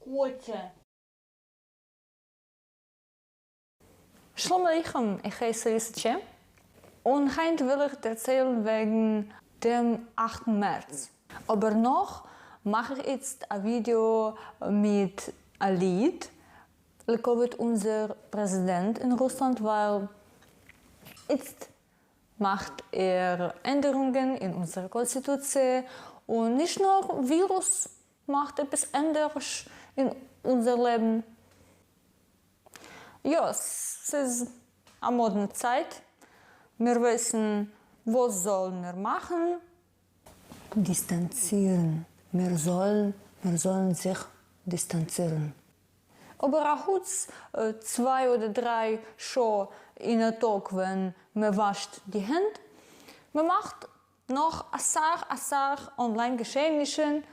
Котя. Shalom Aleichem, ich heiße Lisa und heute will ich erzählen wegen dem 8. März. Aber noch mache ich jetzt ein Video mit einem Lied. Lekovat unser Präsident in Russland, weil jetzt macht er Änderungen in unserer Konstitution und nicht nur Virus macht etwas anderes in unser Leben. Ja, es ist eine moderne Zeit. Wir wissen, was sollen wir machen? Distanzieren. Wir sollen sich distanzieren. Aber auch heute 2 oder 3 schon in einem Tag, wenn man wascht die Hände. Man macht noch eine Sache Online-Geschehnisse.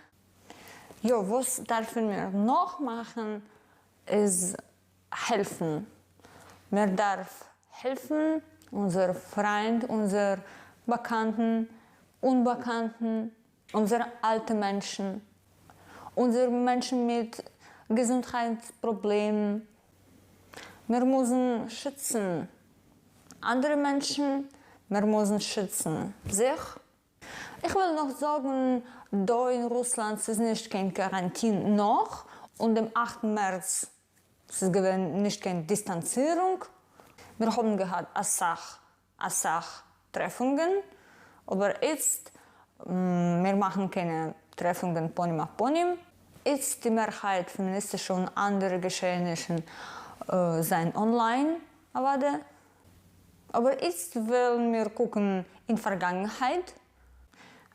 Ja, was dürfen wir noch machen, ist helfen. Man darf helfen, unsere Freunde, unsere Bekannten, Unbekannten, unsere alten Menschen, unsere Menschen mit Gesundheitsproblemen. Wir müssen schützen. Andere Menschen, wir müssen schützen. Sich. Ich will noch sagen, da in Russland ist nicht kein Quarantäne noch und am 8. März ist es nicht keine Distanzierung. Wir haben gehabt eine Treffungen, aber jetzt wir machen keine Treffungen Ponym auf Ponym. Jetzt die Mehrheit feministischer und andere Geschehnisse sind online. Aber jetzt wollen wir gucken in Vergangenheit,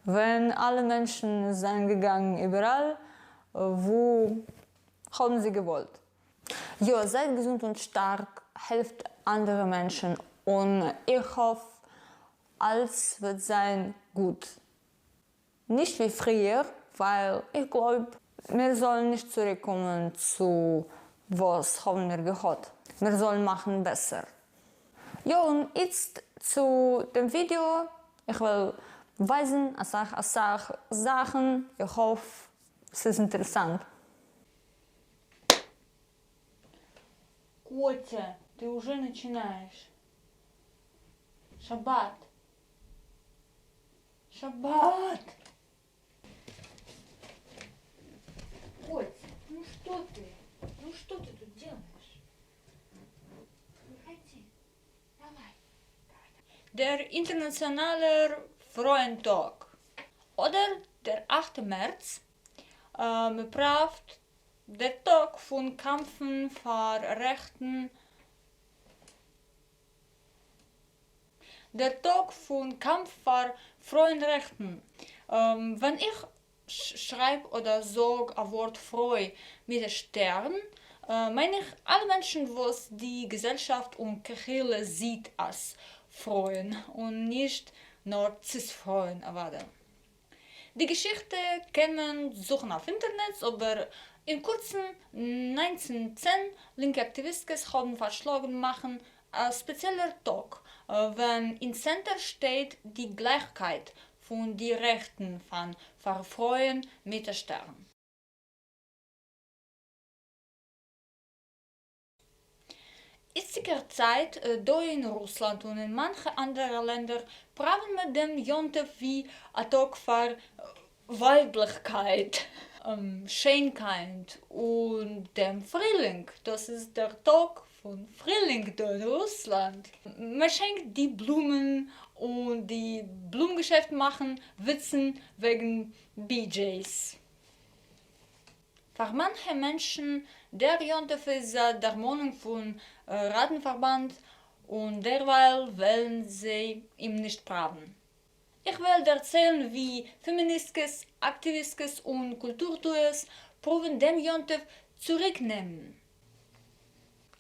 wenn alle Menschen sind gegangen überall, wo haben sie gewollt. Ja, seid gesund und stark, helft anderen Menschen und ich hoffe, alles wird sein gut. Nicht wie früher, weil ich glaube, wir sollen nicht zurückkommen zu was haben wir gehabt. Wir sollen machen besser. Ja, und jetzt zu dem Video. Ich will weisen, Sachen. Ich hoffe, es ist interessant. Котя, ты уже начинаешь. Шаббат. Шаббат. Котя, ну что ты? Ну что ты тут делаешь? Выходи. Давай. Der internationale Frauentag oder der 8. März betrifft der Tag von Kämpfen für Rechten. Der Tag von Kampf für Frauenrechten. Wenn ich schreibe oder sage ein Wort Frau mit dem Stern, meine ich alle Menschen, die die Gesellschaft und Kirche sieht als Frauen und nicht nur Cis-Frauen. Die Geschichte kann man suchen auf Internet, aber in kurzem 1910 linke Aktivisten haben vorgeschlagen machen ein spezieller Tag, wenn im Center steht die Gleichheit von den Rechten von Frauen mit dem Stern. Jetziger Zeit, da in Russland und in manchen anderen Ländern, brauchen wir dem Jontef wie ein Tag für Weiblichkeit, Schönheit und dem Frühling. Das ist der Tag von Frühling da in Russland. Man schenkt die Blumen und die Blumengeschäfte machen Witzen wegen BJs. Für manche Menschen der Jontef ist der Meinung von Ratenverband und derweil wollen sie ihm nicht brauchen. Ich werde erzählen, wie Feministes, Aktivistes und Kulturtuers proben dem Jontef zurücknehmen.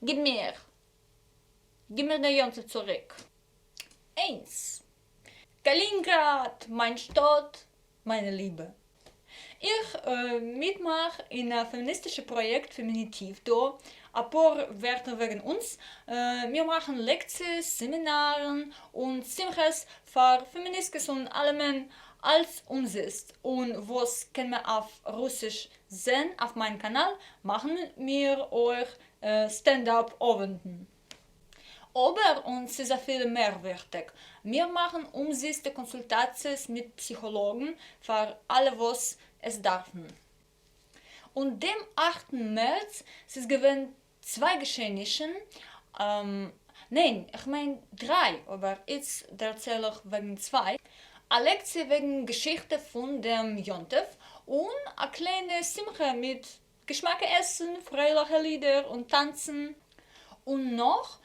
Gib mir den Jontef zurück. 1. Kaliningrad, mein Stadt, meine Liebe. Ich mitmache in einem feministischen Projekt Feminitiv. Da ein paar Werte wegen uns. Wir machen Lektionen, Seminaren und Simches für Feministes und alle als umsetzt und was können wir auf Russisch sehen auf meinem Kanal, machen wir euch Stand-up-Abenden. Aber uns ist viel mehr wichtig. Wir machen umsichte Konsultationen mit Psychologen für alle, was es dürfen. Und dem 8. März es gewesen 2 Geschehnisse. Nein, ich meine 3, aber jetzt erzähle ich wegen 2. Eine Lektion wegen Geschichte von dem Jontef und eine kleine Simche mit Geschmack essen, fröhliche Lieder und Tanzen. Und noch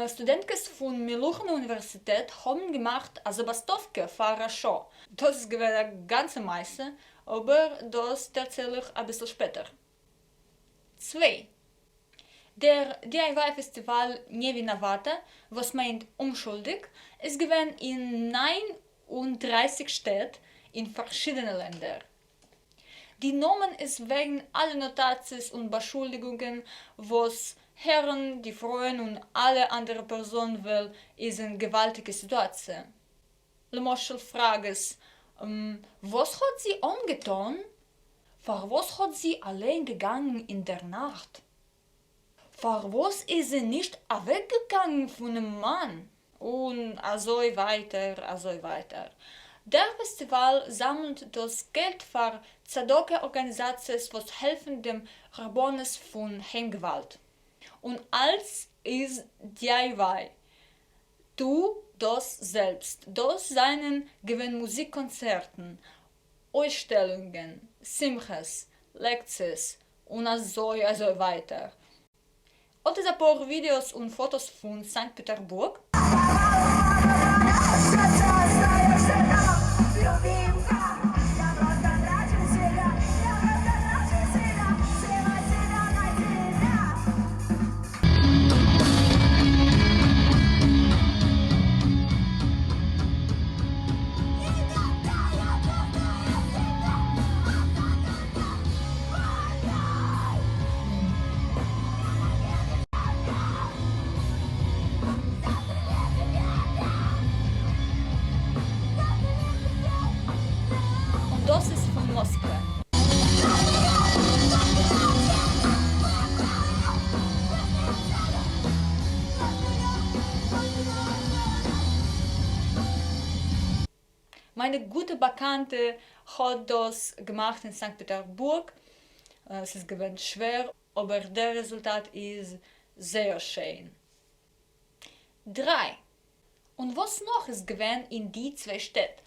Studenten von Meluchner Universität haben gemacht eine Sebastowka für eine Show. Das ist eine ganze Meise, aber das erzähle ich ein bisschen später. 2. Der DIY-Festival Nie Виновата, was meint unschuldig, ist gewesen in 39 Städten in verschiedenen Ländern. Die Nomen ist wegen aller Notationen und Beschuldigungen, was Herren, die Frauen und alle andere Personen will, ist eine gewaltige Situation. Lemoschel fragt es, was hat sie angetan? Für was hat sie allein gegangen in der Nacht? Für was ist sie nicht weggegangen von dem Mann? Und so weiter, so weiter. Der Festival sammelt das Geld für Tzedaka-Organisationen, was helfen dem Rabbones von Heimgewalt. Und als ist DIY. Du das selbst. Das seien Musikkonzerten, Ausstellungen, Simches, Lektions und so weiter. Oder ein paar Videos und Fotos von St. Petersburg. Und das ist von Moskau. Meine gute Bekannte hat das gemacht in St. Petersburg. Es ist gewesen schwer, aber der Resultat ist sehr schön. 3. Und was noch ist gewesen in die 2 Städten?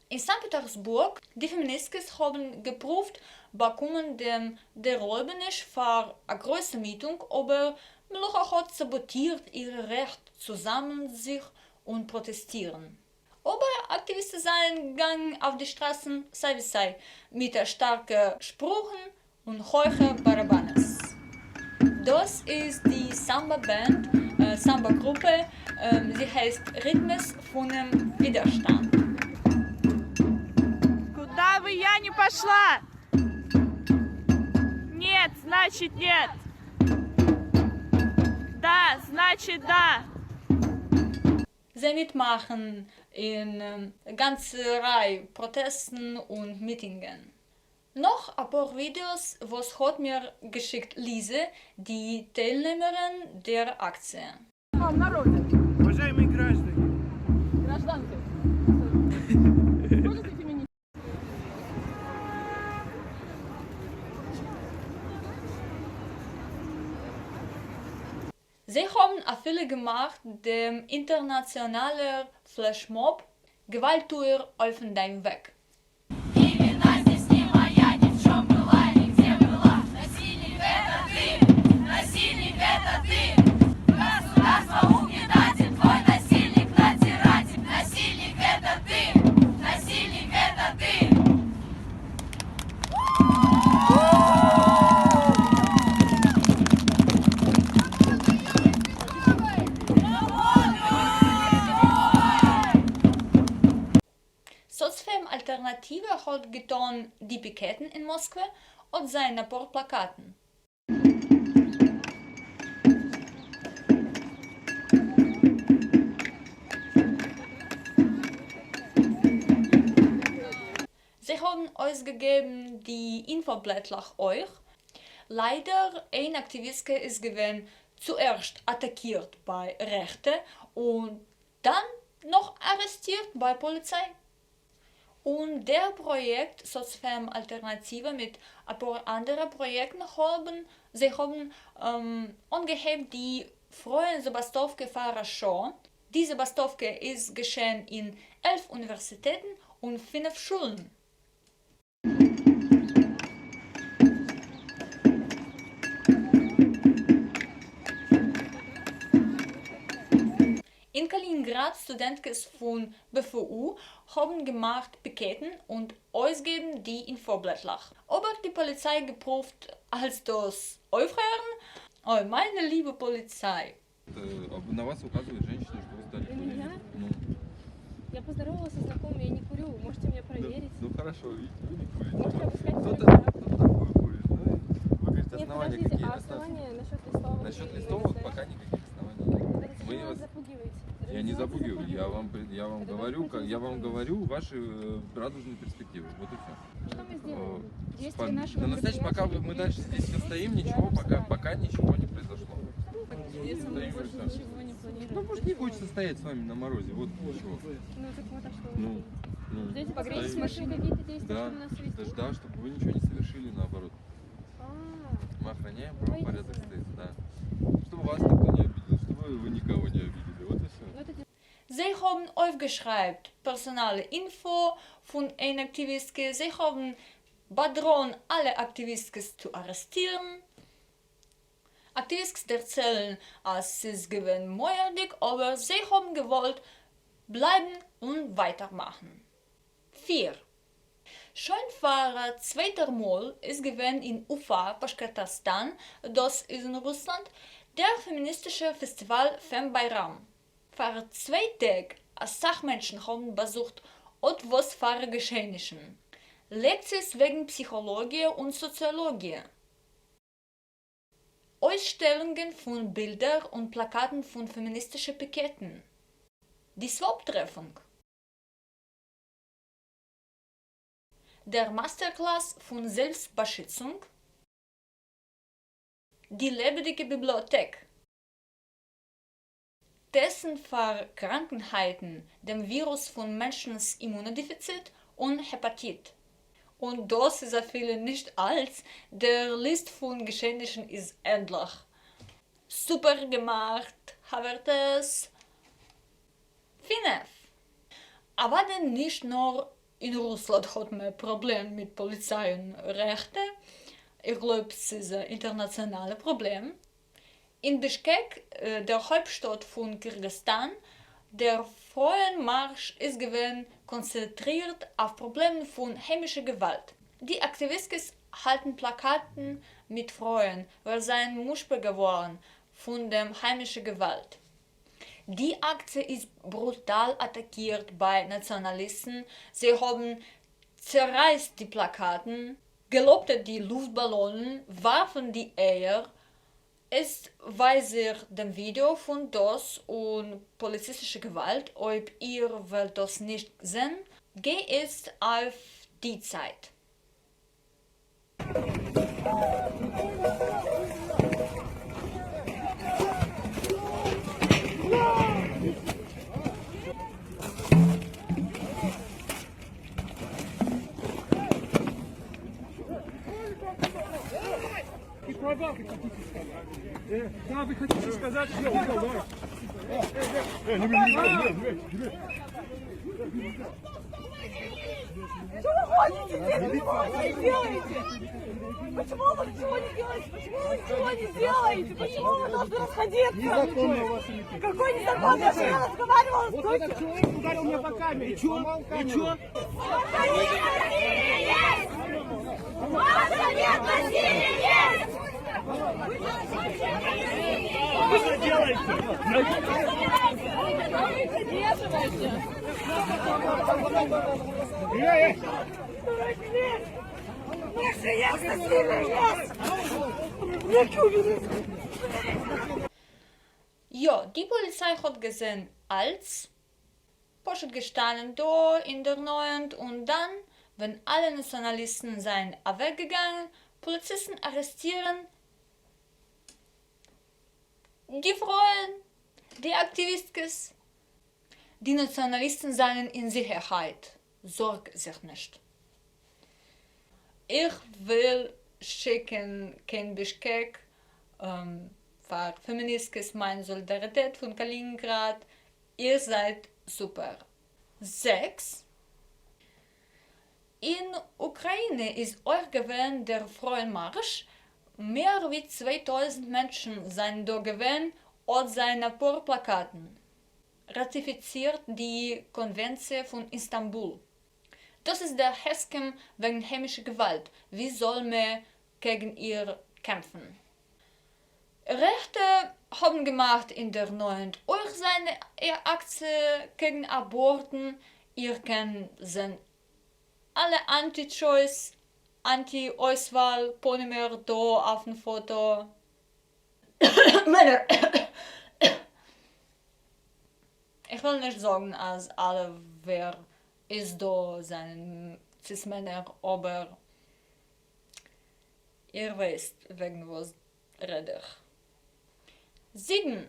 In St. Petersburg, die Feministken haben geprüft, bekommen der Räubenisch für eine große Mietung, aber Melucha hat sabotiert ihr Recht zusammen sich und protestieren. Aber Aktivisten seien gegangen auf die Straßen, sei wie sei, mit starken Sprüchen und hohen Barabanes. Das ist die Samba-Band, Samba-Gruppe, sie heißt Rhythmus von dem Widerstand. Куда бы я ни пошла! Нет, значит нет! Да, значит да! Sie mitmachen in ganzer Reihe Protesten und Meetingen. Noch ein paar Videos, was hat mir geschickt Lise, die Teilnehmerin der Aktion. Уважаемые граждане, Гражданки. Sie haben auch viele gemacht, dem internationalen Flashmob Gewalttour auf deinem Weg. Alternative hat getan die Piketten in Moskau und seine Plakaten. haben ausgegeben die Infoblättler euch. Leider, ein Aktivist ist gewesen zuerst attackiert bei Rechte und dann noch arrestiert bei Polizei. Und der Projekt Sozfem Alternative mit ein paar anderen Projekten haben angehebt die Freien Sebastowke Fahrer. Die Sebastowke ist geschehen in 11 Universitäten und 5 Schulen. In Kaliningrad Studenten von BFU haben gemacht Piketen und ausgeben die Infoblättler. Aber die Polizei geprüft als das Aufhören. Oh, meine liebe Polizei. На вас указывает женщина, что вы стали На курить. меня? Ну, Я поздоровалась со знакомыми, я не курю, можете меня проверить. ну хорошо, вы не курите. Можете обыскать мой Кто-то номер. такое курит. Ну, вы говорите, Нет, основания подождите, какие? а основания насчет листовок? Насчет и листовок ВСС? пока никаких оснований нет. Это Мы зачем вы вас... нас запугиваете? Я не запугиваю, я вам Это говорю, даже я вам противозаконно. говорю ваши радужные перспективы. Вот и все. Что мы сделали? Действия нашего На настоящий, пока предприятия мы не дальше здесь все стоим, ничего, пока ничего не произошло. Если мы Стоим и больше всё. ничего не планируем. Ну, может, не хочется стоять с вами на морозе, вот ничего. Ну так мы так что? Ну, Дайте погреть стоим. с машины какие-то действия, Да, чтобы нас свести? да, чтобы вы ничего не совершили, наоборот. А, Мы охраняем Боитесь правопорядок вы? стоит, да. Чтобы вас никто не обидел, чтобы вы никого не обидели, вот и все. ну это Sie haben aufgeschrieben personale Info von einem Aktivisten. Sie haben bedroht, alle Aktivisten zu arrestieren. Aktivisten erzählen, es ist gewinnmäßig, aber sie haben gewollt bleiben und weitermachen. 4. Schon vor zweiter Mal ist gewesen in Ufa, Bashkortostan, das ist in Russland, der feministische Festival Fembayram. Vor 2 Tagen, als Sachmenschen haben besucht, etwas vor Geschehnissen. Lektions wegen Psychologie und Soziologie. Ausstellungen von Bildern und Plakaten von feministischen Piketen. Die Swap-Treffung. Der Masterclass von Selbstbeschützung. Die lebendige Bibliothek. Testen für Krankheiten, dem Virus von Menschens Immunodefizit und Hepatit. Und das ist viele nicht als, der List von Geschehnissen ist endlich. Super gemacht, Havertes. Finef. Aber denn nicht nur in Russland hat man Probleme mit Polizei und Rechte. Ich glaube, es ist ein internationales Problem. In Bishkek, der Hauptstadt von Kirgisistan, der Frauenmarsch ist gewesen konzentriert auf Probleme von heimischer Gewalt. Die Aktivisten halten Plakaten mit Frauen, weil sie Muschel geworden von der heimischen Gewalt. Die Aktie ist brutal attackiert bei Nationalisten. Sie haben zerreißt die Plakaten, gelobte die Luftballonen, warfen die Eier. Es weist dem Video von DOS und polizistische Gewalt, ob ihr wollt das nicht sehen, geht es auf die Zeit. Да, вы хотите сказать, что... Что вы ходите здесь? Почему вы ничего не делаете? Почему вы ничего не делаете? Почему вы ничего не делаете? Почему вы должны расходиться? Какой незаконный? Я же разговаривала с Вот этот человек ударил меня по камере. И чё? И чё? Нет насилия есть! Вы что делаете? Больше есть насилия есть! Руки убери! Ja, die Polizei hat gesehen, als Porsche gestanden da in der Neuen und dann Wenn alle Nationalisten seien weggegangen, Polizisten arrestieren die Frauen, die Aktivisten. Die Nationalisten seien in Sicherheit. Sorg sich nicht. Ich will schicken kein Bishkek für Feministisch meine Solidarität von Kaliningrad. Ihr seid super. 6. In Ukraine ist euch gewesen der Frauenmarsch. Mehr wie 2000 Menschen sind da gewesen und seine Plakaten. Ratifiziert die Konvention von Istanbul. Das ist der Hasskam wegen heimischer Gewalt. Wie soll man gegen ihr kämpfen? Rechte haben gemacht in der neuen euch seine Aktie gegen Aborten. Ihr kennt sind alle Anti-Choice, Anti-Auswahl, Polymer da auf dem Foto. Männer. Ich will nicht sagen, als alle, wer ist da, sind Cis-Männer, aber ihr wisst, wegen was rede ich. 7.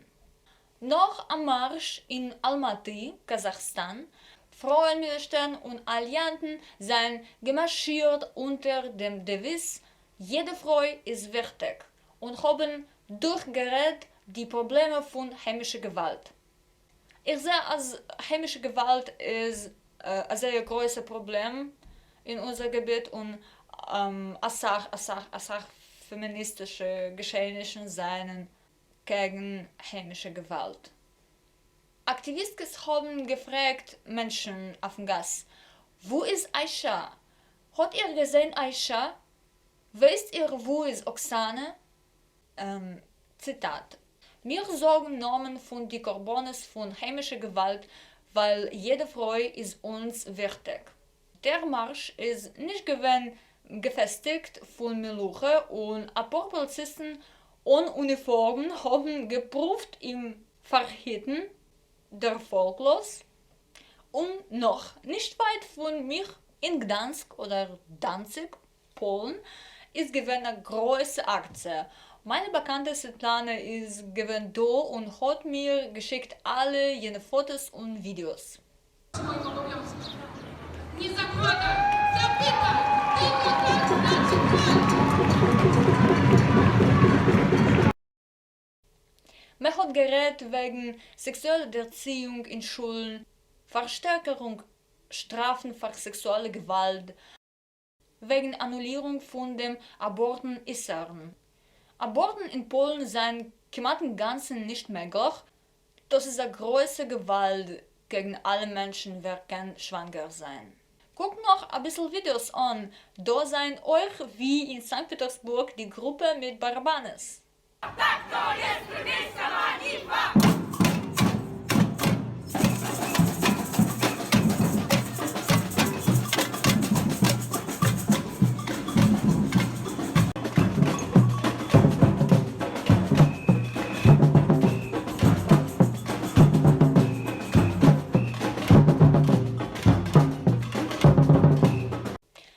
Noch am Marsch in Almaty, Kasachstan, Frauenminister und Allianten sind gemarschiert unter dem Deviz "Jede Frau ist wichtig" und haben durchgeredet die Probleme von heimischer Gewalt. Ich sehe, als heimische Gewalt ist ein sehr großes Problem in unserem Gebiet und als feministische Geschehnisse seien gegen heimische Gewalt. Aktivisten haben gefragt Menschen auf dem Gas, wo ist Aisha? Habt ihr gesehen Aisha? Wisst ihr, wo ist Oksane? Zitat. Wir sagen Namen von die Korbanes von heimischer Gewalt, weil jede Frau ist uns wichtig. Der Marsch ist nicht gefestigt von Meluche und ein paar Polizisten ohne Uniformen haben geprüft im Verhitten der Folglos. Und noch nicht weit von mir in Gdansk oder Danzig, Polen, ist eine große Aktie. Meine Bekannte Svetlana ist da und hat mir geschickt alle jene Fotos und Videos. Man hat geredet wegen sexueller Erziehung in Schulen, Verstärkung Strafen für sexuelle Gewalt, wegen Annullierung von dem Aborten Issern. Aborten in Polen sind kaum im Ganzen nicht möglich. Das ist eine große Gewalt gegen alle Menschen, wer kann schwanger sein. Guckt noch ein bisschen Videos an. Da sind euch wie in St. Petersburg die Gruppe mit Barabanes.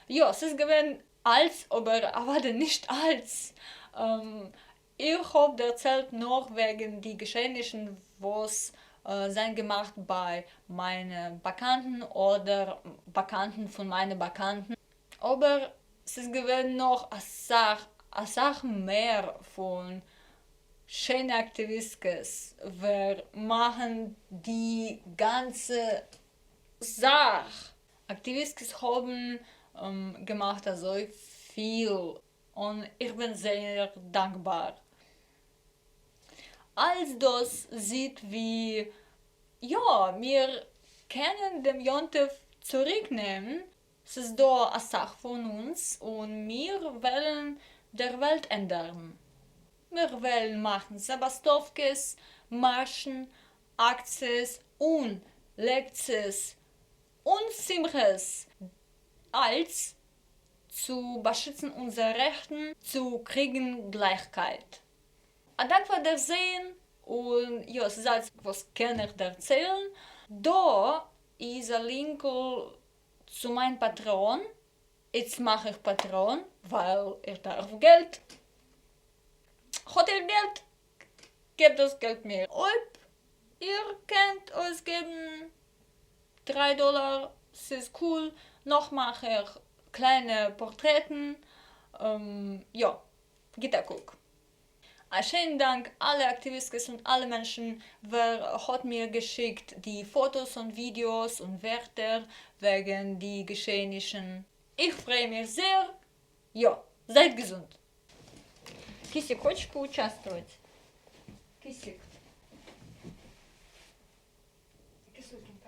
Ja, es ist gewesen als, aber nicht als. Ich habe erzählt noch wegen die Geschehnissen, was sind gemacht bei meinen Bekannten oder Bekannten von meinen Bekannten. Aber es ist gewesen noch eine Sache mehr von schönen Aktivisten. Wir machen die ganze Sache. Aktivisten haben gemacht so viel und ich bin sehr dankbar. Als das sieht wie, ja, wir können dem Jontef zurücknehmen, es ist da eine Sache von uns und wir wollen der Welt ändern. Wir wollen machen Sebastowkes, Marschen, Akzes und Lekzes und Simches als zu beschützen unsere Rechten, zu kriegen Gleichheit. Danke für das Sehen und ja, es ist alles, was kann ich erzählen. Da ist ein Link zu meinem Patreon. Jetzt mache ich Patreon, weil ich darf Geld. Hat ihr Geld? Gebt das Geld mir. Ob ihr könnt ausgeben $3, es ist cool. Noch mache ich kleine Porträten. Ja, geht da guck. Ein schönen Dank alle Aktivisten und alle Menschen, wer hat mir geschickt die Fotos und Videos und Wörter wegen die Geschehnissen. Ich freue mich sehr. Ja, seid gesund. Кисик, хочешь поучаствовать? Кисик. Кисулькин.